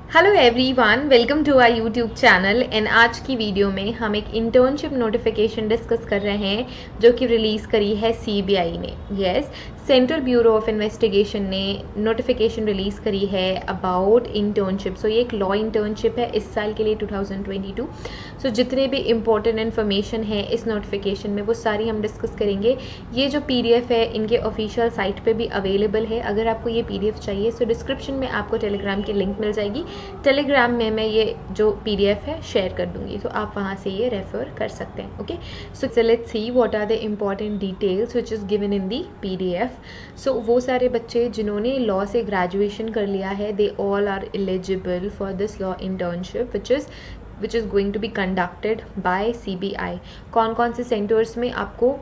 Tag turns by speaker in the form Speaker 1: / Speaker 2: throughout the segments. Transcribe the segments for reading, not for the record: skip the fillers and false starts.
Speaker 1: Hello everyone, welcome to our YouTube channel. And आज की video में हम एक इंटर्नशिप नोटिफिकेशन डिस्कस कर रहे हैं जो कि रिलीज़ करी है सीबीआई ने। Yes, central bureau of investigation ने नोटिफिकेशन रिलीज़ करी है अबाउट इंटर्नशिप। सो ये एक लॉ इंटर्नशिप है इस साल के लिए 2022। सो जितने भी इंपॉर्टेंट इन्फॉर्मेशन है इस नोटिफिकेशन में वो सारी हम डिस्कस करेंगे। ये जो पीडीएफ है इनके ऑफिशियल साइट पे भी अवेलेबल है। अगर आपको ये पीडीएफ चाहिए सो डिस्क्रिप्शन में आपको टेलीग्राम की लिंक मिल जाएगी। टेलीग्राम में मैं ये जो पीडीएफ है शेयर कर दूंगी, तो आप वहाँ से ये रेफर कर सकते हैं। Okay, so let's see what are the important details which is given in the PDF. So वो सारे बच्चे जिन्होंने लॉ से ग्रेजुएशन कर लिया है, they all are eligible for this law internship which is going to be conducted by CBI. कौन कौन से सेंटर्स में आपको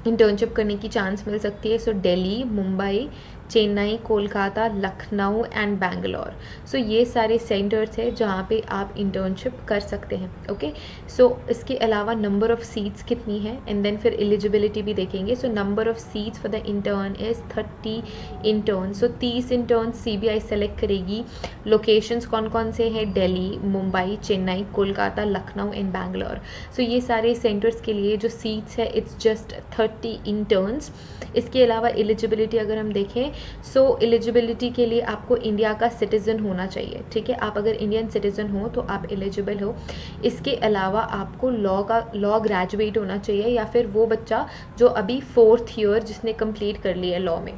Speaker 1: इंटर्नशिप करने की चांस मिल सकती है? सो दिल्ली, मुंबई, चेन्नई, कोलकाता, लखनऊ एंड बैंगलोर। सो ये सारे सेंटर्स हैं जहाँ पे आप इंटर्नशिप कर सकते हैं। ओके, सो इसके अलावा नंबर ऑफ सीट्स कितनी है एंड देन फिर एलिजिबिलिटी भी देखेंगे। So number of seats for the intern is 30 intern. So 30 intern CBI select करेगी। लोकेशंस कौन कौन से हैं? दिल्ली, मुंबई, चेन्नई, कोलकाता, लखनऊ एंड बैंगलोर। सो ये सारे सेंटर्स के लिए जो सीट्स है इट्स जस्ट 30 इंटर्न्स। इसके अलावा एलिजिबिलिटी अगर हम देखें सो एलिजिबिलिटी के लिए आपको इंडिया का सिटीज़न होना चाहिए। ठीक है, आप अगर इंडियन सिटीज़न हो तो आप एलिजिबल हो। इसके अलावा आपको लॉ ग्रेजुएट होना चाहिए या फिर वो बच्चा जो अभी 4th ईयर जिसने कंप्लीट कर लिया है लॉ में।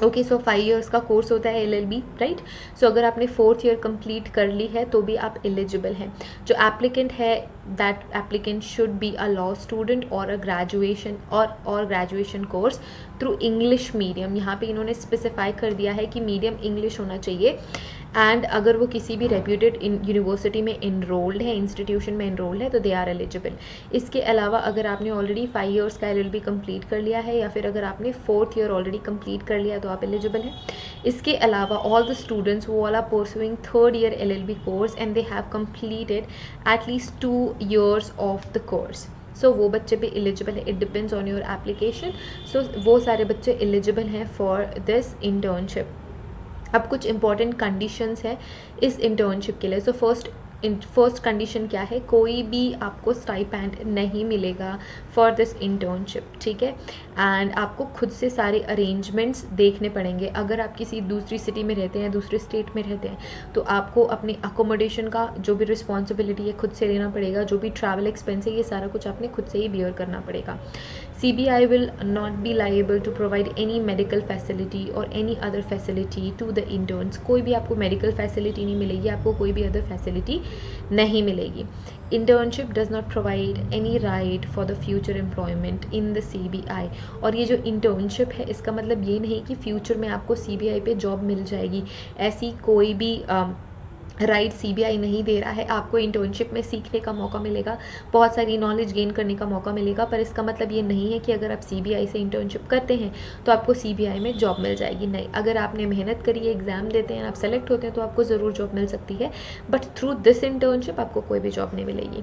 Speaker 1: ओके, सो 5 इयर्स का कोर्स होता है एलएलबी, राइट। सो अगर आपने 4th ईयर कंप्लीट कर ली है तो भी आप एलिजिबल हैं। जो एप्लीकेंट है that applicant should be a law student और अ ग्रेजुएशन और graduation course through English medium. यहाँ पे इन्होंने स्पेसिफाई कर दिया है कि मीडियम इंग्लिश होना चाहिए। एंड अगर वो किसी भी रेप्यूटेड यूनिवर्सिटी में इनरोल्ड है, इंस्टीट्यूशन में इनरोल्ड है, तो दे आर एलिजिबल। इसके अलावा अगर आपने ऑलरेडी 5 इयर्स का एलएलबी कंप्लीट कर लिया है या फिर अगर आपने 4th ईयर ऑलरेडी कंप्लीट कर लिया तो आप एलिजिबल हैं। इसके अलावा ऑल द स्टूडेंट्स वो all are pursuing 3rd year LLB course and they have completed at least 2 years of the course. So वो बच्चे भी एलिजिबल है। It depends on your application. So वो सारे बच्चे एलिजिबल हैं फॉर दिस इंटर्नशिप। अब कुछ इंपॉर्टेंट कंडीशंस है इस इंटर्नशिप के लिए। सो फर्स्ट कंडीशन क्या है? कोई भी आपको स्टाइपेंड नहीं मिलेगा फॉर दिस इंटर्नशिप। ठीक है, एंड आपको खुद से सारे अरेंजमेंट्स देखने पड़ेंगे। अगर आप किसी दूसरी सिटी में रहते हैं, दूसरे स्टेट में रहते हैं, तो आपको अपने अकोमोडेशन का जो भी रिस्पॉन्सिबिलिटी है खुद से लेना पड़ेगा। जो भी ट्रैवल एक्सपेंस है ये सारा कुछ आपने खुद से ही बियर करना पड़ेगा। CBI will not be liable to provide any medical facility or any other facility to the interns। कोई भी आपको मेडिकल फैसिलिटी नहीं मिलेगी, आपको कोई भी अदर फैसिलिटी नहीं मिलेगी। Internship does not provide any right for the future employment in the CBI। और ये जो इंटर्नशिप है इसका मतलब ये नहीं कि फ्यूचर में आपको CBI पे जॉब मिल जाएगी। ऐसी कोई भी राइट सीबीआई नहीं दे रहा है। आपको इंटर्नशिप में सीखने का मौका मिलेगा, बहुत सारी नॉलेज गेन करने का मौका मिलेगा, पर इसका मतलब ये नहीं है कि अगर आप सीबीआई से इंटर्नशिप करते हैं तो आपको सीबीआई में जॉब मिल जाएगी। नहीं, अगर आपने मेहनत करी है, एग्ज़ाम देते हैं, आप सेलेक्ट होते हैं तो आपको ज़रूर जॉब मिल सकती है, बट थ्रू दिस इंटर्नशिप आपको कोई भी जॉब नहीं मिलेगी।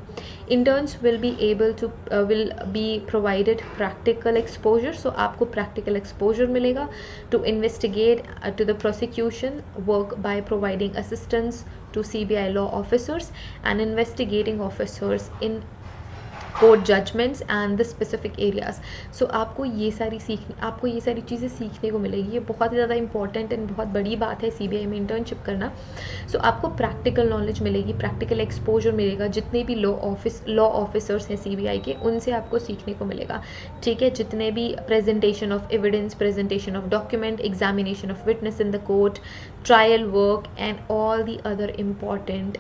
Speaker 1: Interns will be provided practical exposure. So आपको प्रैक्टिकल एक्सपोजर मिलेगा to investigate to the prosecution work by providing assistance to CBI law officers and investigating officers in court judgments and the specific areas. So आपको ये सारी चीज़ें सीखने को मिलेगी। ये बहुत ही ज़्यादा इंपॉर्टेंट एंड बहुत बड़ी बात है सीबीआई में इंटर्नशिप करना। सो आपको प्रैक्टिकल नॉलेज मिलेगी, प्रैक्टिकल एक्सपोजर मिलेगा। जितने भी लॉ ऑफिसर्स हैं सीबीआई के, उनसे आपको सीखने को मिलेगा। ठीक है, जितने भी presentation of evidence, presentation of document, examination of witness in the court, trial work and all the other important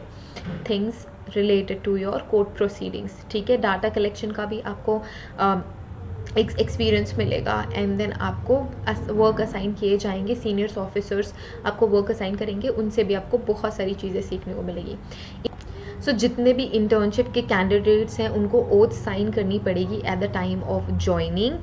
Speaker 1: things related to your court proceedings. ठीक है, डाटा कलेक्शन का भी आपको एक्सपीरियंस मिलेगा एंड देन आपको वर्क असाइन किए जाएंगे। Seniors officers आपको वर्क असाइन करेंगे, उनसे भी आपको बहुत सारी चीज़ें सीखने को मिलेगी। सो जितने भी इंटर्नशिप के कैंडिडेट्स हैं उनको ओथ साइन करनी पड़ेगी at the time of joining.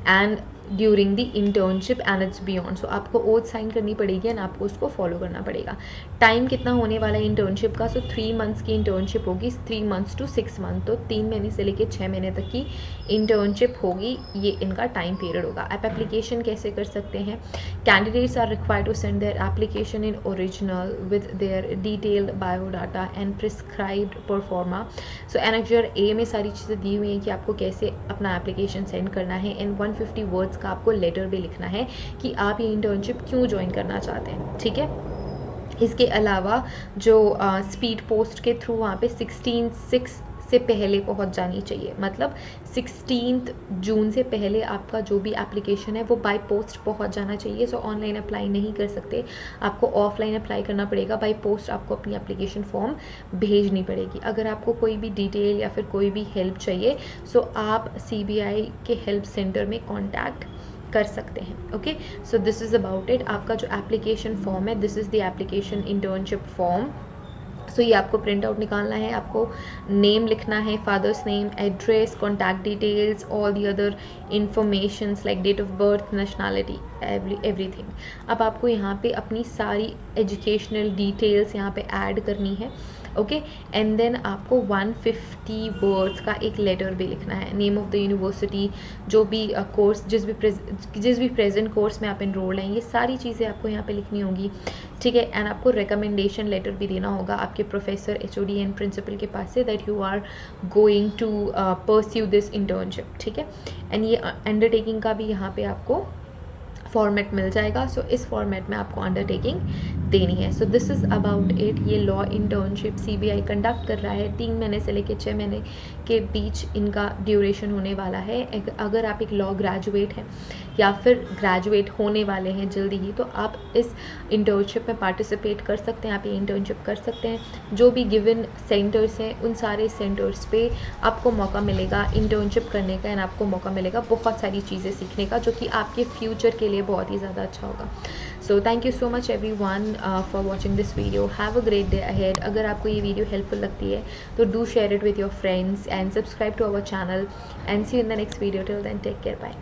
Speaker 1: And during the internship and it's beyond. So आपको ओथ साइन करनी पड़ेगी एंड आपको उसको फॉलो करना पड़ेगा। टाइम कितना होने वाला है इंटर्नशिप का? सो 3 मंथ्स की इंटर्नशिप होगी, 3 मंथ्स टू 6 मंथ, तो 3 महीने से लेकर 6 महीने तक की इंटर्नशिप होगी, ये इनका टाइम पीरियड होगा। आप एप्लीकेशन कैसे कर सकते हैं? Candidates are required to send their application in original with their detailed biodata and prescribed proforma. So annexure A में सारी चीज़ें दी हुई हैं कि आपको कैसे अपना एप्लीकेशन सेंड करना है, एंड 150 वर्ड्स का आपको लेटर भी लिखना है कि आप ये इंटर्नशिप क्यों ज्वाइन करना चाहते हैं, ठीक है। इसके अलावा जो स्पीड पोस्ट के थ्रू वहाँ पे 16/6 से पहले पहुंच जानी चाहिए, मतलब 16 जून से पहले आपका जो भी एप्लीकेशन है वो बाय पोस्ट पहुंच जाना चाहिए। सो ऑनलाइन अप्लाई नहीं कर सकते, आपको ऑफलाइन अप्लाई करना पड़ेगा। बाय पोस्ट आपको अपनी एप्लीकेशन फॉर्म भेजनी पड़ेगी। अगर आपको कोई भी डिटेल या फिर कोई भी हेल्प चाहिए सो आप CBI के हेल्प सेंटर में कॉन्टैक्ट कर सकते हैं। Okay, so this is about it. आपका जो एप्लीकेशन फॉर्म है, this is the application internship form. So ये आपको प्रिंट आउट निकालना है, आपको नेम लिखना है, father's name, address, contact details, all the other informations like date of birth, nationality, everything. अब आपको यहाँ पे अपनी सारी एजुकेशनल डिटेल्स यहाँ पे ऐड करनी है। ओके, एंड देन आपको 150 वर्ड्स का एक लेटर भी लिखना है, नेम ऑफ द यूनिवर्सिटी, जो भी कोर्स, जिस भी प्रेजेंट कोर्स में आप इनरोल्ड हैं, ये सारी चीज़ें आपको यहाँ पे लिखनी होगी, ठीक है। एंड आपको रिकमेंडेशन लेटर भी देना होगा आपके प्रोफेसर, HOD एंड प्रिंसिपल के पास से that you are going to pursue this internship, ठीक है। एंड ये अंडरटेकिंग का भी यहाँ पे आपको फॉर्मेट मिल जाएगा। सो इस फॉर्मेट में आपको अंडरटेकिंग देनी है। सो दिस इज़ अबाउट इट। ये लॉ इंटर्नशिप CBI कंडक्ट कर रहा है, 3 महीने से लेकर 6 महीने के बीच इनका ड्यूरेशन होने वाला है। अगर आप एक लॉ ग्रेजुएट हैं या फिर ग्रेजुएट होने वाले हैं जल्दी ही, तो आप इस इंटर्नशिप में पार्टिसिपेट कर सकते हैं, आप ये इंटर्नशिप कर सकते हैं। जो भी गिवन सेंटर्स हैं उन सारे सेंटर्स पे आपको मौका मिलेगा इंटर्नशिप करने का, एंड आपको मौका मिलेगा बहुत सारी चीज़ें सीखने का, जो कि आपके फ्यूचर के लिए बहुत ही ज़्यादा अच्छा होगा। So thank you so much everyone for watching this video. Have a great day ahead. अगर आपको ये वीडियो हेल्पफुल लगती है तो do share it with your friends and subscribe to our channel, and see you in the next video. Till then take care, bye.